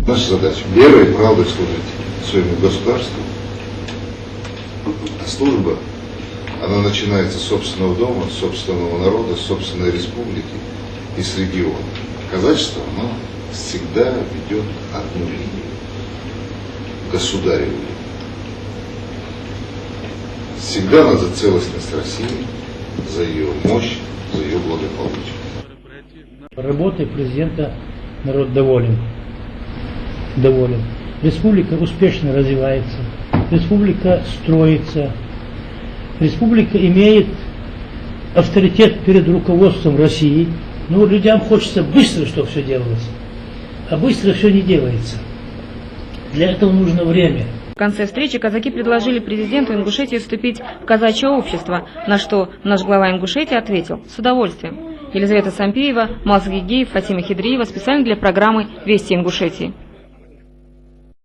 Наша задача – верой и правдой служить своему государству. А служба, она начинается с собственного дома, с собственного народа, с собственной республики и с региона. Казачество, оно всегда ведет одну линию – государеву. Всегда она за целостность России, за ее мощь, за ее благополучие. Работой президента народ доволен. Республика успешно развивается, республика строится, республика имеет авторитет перед руководством России. Но людям хочется быстро, чтобы все делалось, а быстро все не делается. Для этого нужно время. В конце встречи казаки предложили президенту Ингушетии вступить в казачье общество, на что наш глава Ингушетии ответил: с удовольствием. Елизавета Сампеева, Мазгигеев, Фатима Хидриева специально для программы «Вести Ингушетии».